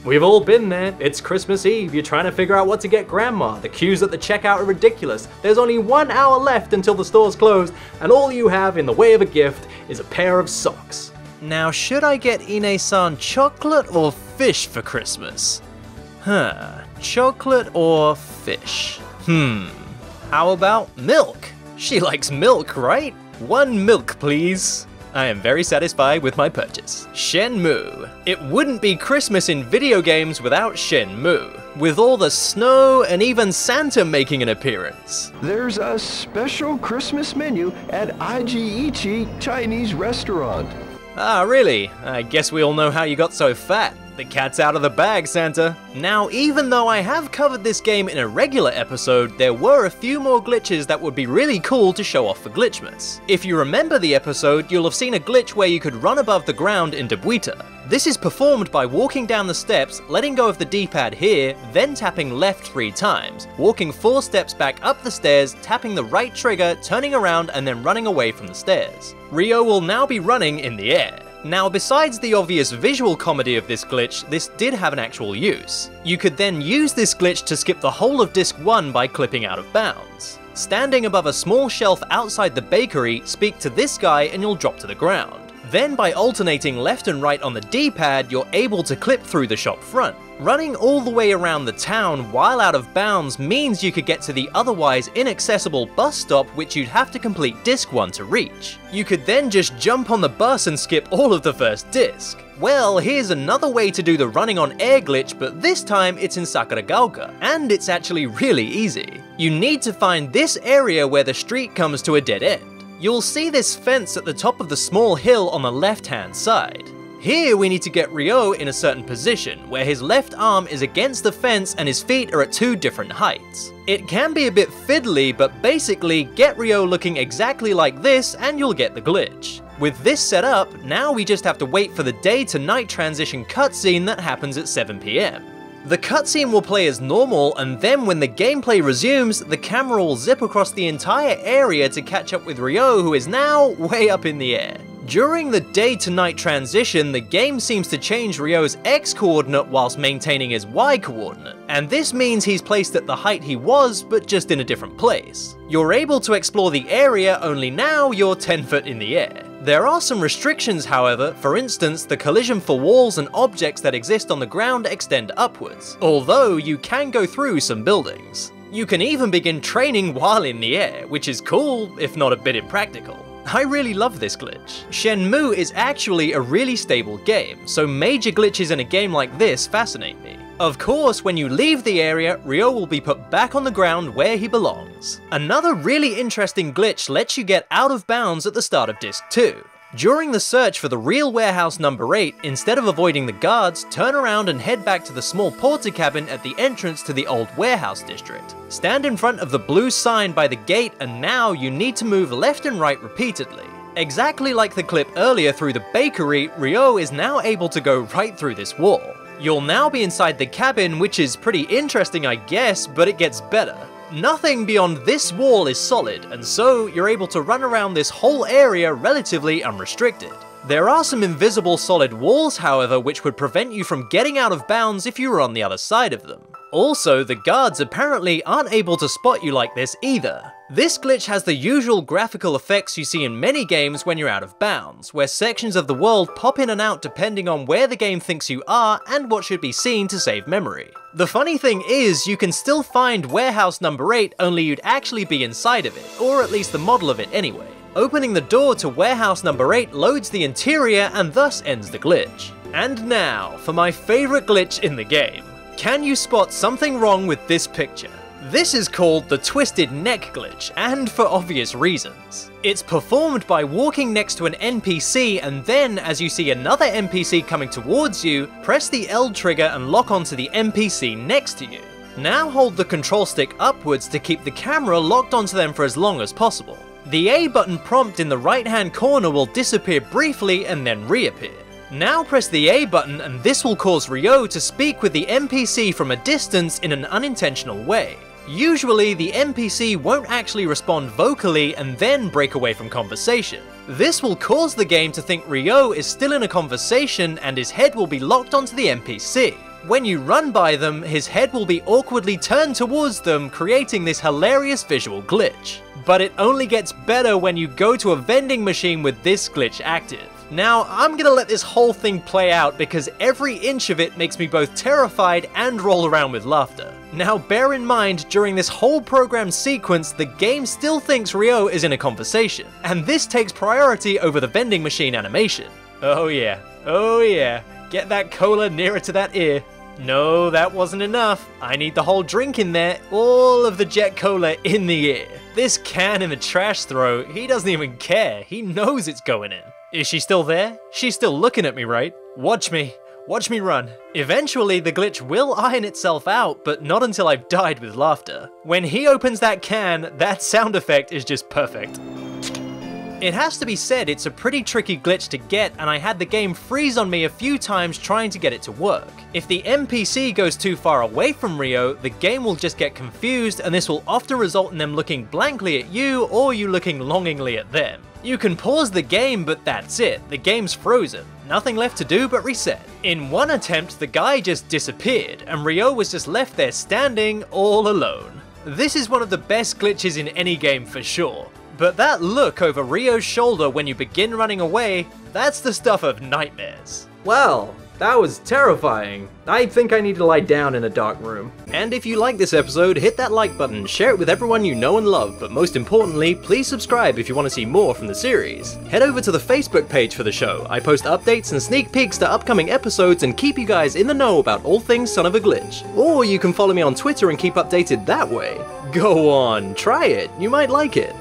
We've all been there. It's Christmas Eve, you're trying to figure out what to get grandma, the queues at the checkout are ridiculous, there's only 1 hour left until the store's closed, and all you have in the way of a gift is a pair of socks. Now, should I get Ine-san chocolate or fish for Christmas? Chocolate or fish? How about milk? She likes milk, right? 1 milk, please. I am very satisfied with my purchase. Shenmue. It wouldn't be Christmas in video games without Shenmue, with all the snow and even Santa making an appearance. There's a special Christmas menu at Ichi Chinese restaurant. Ah, really? I guess we all know how you got so fat. The cat's out of the bag, Santa. Now, even though I have covered this game in a regular episode, there were a few more glitches that would be really cool to show off for Glitchmas. If you remember the episode, you'll have seen a glitch where you could run above the ground in Debuita. This is performed by walking down the steps, letting go of the D-pad here, then tapping left 3 times, walking 4 steps back up the stairs, tapping the right trigger, turning around, and then running away from the stairs. Ryo will now be running in the air. Now, besides the obvious visual comedy of this glitch, this did have an actual use. You could then use this glitch to skip the whole of Disc 1 by clipping out of bounds. Standing above a small shelf outside the bakery, speak to this guy and you'll drop to the ground. Then by alternating left and right on the D-pad, you're able to clip through the shop front. Running all the way around the town while out of bounds means you could get to the otherwise inaccessible bus stop, which you'd have to complete Disc 1 to reach. You could then just jump on the bus and skip all of the first disc. Well, here's another way to do the running on air glitch, but this time it's in Sakuragaoka, and it's actually really easy. You need to find this area where the street comes to a dead end. You'll see this fence at the top of the small hill on the left-hand side. Here we need to get Ryo in a certain position, where his left arm is against the fence and his feet are at 2 different heights. It can be a bit fiddly, but basically get Ryo looking exactly like this and you'll get the glitch. With this set up, now we just have to wait for the day to night transition cutscene that happens at 7 PM. The cutscene will play as normal, and then when the gameplay resumes, the camera will zip across the entire area to catch up with Ryo, who is now way up in the air. During the day to night transition, the game seems to change Ryo's X coordinate whilst maintaining his Y coordinate, and this means he's placed at the height he was, but just in a different place. You're able to explore the area, only now you're 10 foot in the air. There are some restrictions, however. For instance, the collision for walls and objects that exist on the ground extend upwards, although you can go through some buildings. You can even begin training while in the air, which is cool, if not a bit impractical. I really love this glitch. Shenmue is actually a really stable game, so major glitches in a game like this fascinate me. Of course, when you leave the area, Ryo will be put back on the ground where he belongs. Another really interesting glitch lets you get out of bounds at the start of Disc 2. During the search for the real warehouse number 8, instead of avoiding the guards, turn around and head back to the small porter cabin at the entrance to the old warehouse district. Stand in front of the blue sign by the gate, and now you need to move left and right repeatedly. Exactly like the clip earlier through the bakery, Ryo is now able to go right through this wall. You'll now be inside the cabin, which is pretty interesting I guess, but it gets better. Nothing beyond this wall is solid, and so you're able to run around this whole area relatively unrestricted. There are some invisible solid walls, however, which would prevent you from getting out of bounds if you were on the other side of them. Also, the guards apparently aren't able to spot you like this either. This glitch has the usual graphical effects you see in many games when you're out of bounds, where sections of the world pop in and out depending on where the game thinks you are and what should be seen to save memory. The funny thing is, you can still find warehouse number 8, only you'd actually be inside of it, or at least the model of it anyway. Opening the door to warehouse number 8 loads the interior and thus ends the glitch. And now, for my favorite glitch in the game. Can you spot something wrong with this picture? This is called the twisted neck glitch, and for obvious reasons. It's performed by walking next to an NPC, and then as you see another NPC coming towards you, press the L trigger and lock onto the NPC next to you. Now hold the control stick upwards to keep the camera locked onto them for as long as possible. The A button prompt in the right hand corner will disappear briefly and then reappear. Now press the A button and this will cause Ryo to speak with the NPC from a distance in an unintentional way. Usually the NPC won't actually respond vocally and then break away from conversation. This will cause the game to think Ryo is still in a conversation and his head will be locked onto the NPC. When you run by them, his head will be awkwardly turned towards them, creating this hilarious visual glitch. But it only gets better when you go to a vending machine with this glitch active. Now, I'm gonna let this whole thing play out because every inch of it makes me both terrified and roll around with laughter. Now, bear in mind, during this whole program sequence, the game still thinks Ryo is in a conversation, and this takes priority over the vending machine animation. Oh yeah, get that cola nearer to that ear. No, that wasn't enough. I need the whole drink in there, all of the Jet Cola in the ear. This can in the trash throw, he doesn't even care, he knows it's going in. Is she still there? She's still looking at me, right? Watch me run. Eventually, the glitch will iron itself out, but not until I've died with laughter. When he opens that can, that sound effect is just perfect. It has to be said, it's a pretty tricky glitch to get, and I had the game freeze on me a few times trying to get it to work. If the NPC goes too far away from Ryo, the game will just get confused, and this will often result in them looking blankly at you, or you looking longingly at them. You can pause the game, but that's it, the game's frozen. Nothing left to do but reset. In one attempt, the guy just disappeared, and Ryo was just left there standing, all alone. This is one of the best glitches in any game for sure. But that look over Ryo's shoulder when you begin running away, that's the stuff of nightmares. Well, that was terrifying. I think I need to lie down in a dark room. And if you like this episode, hit that like button, share it with everyone you know and love, but most importantly, please subscribe if you want to see more from the series. Head over to the Facebook page for the show. I post updates and sneak peeks to upcoming episodes and keep you guys in the know about all things Son of a Glitch. Or you can follow me on Twitter and keep updated that way. Go on, try it, you might like it.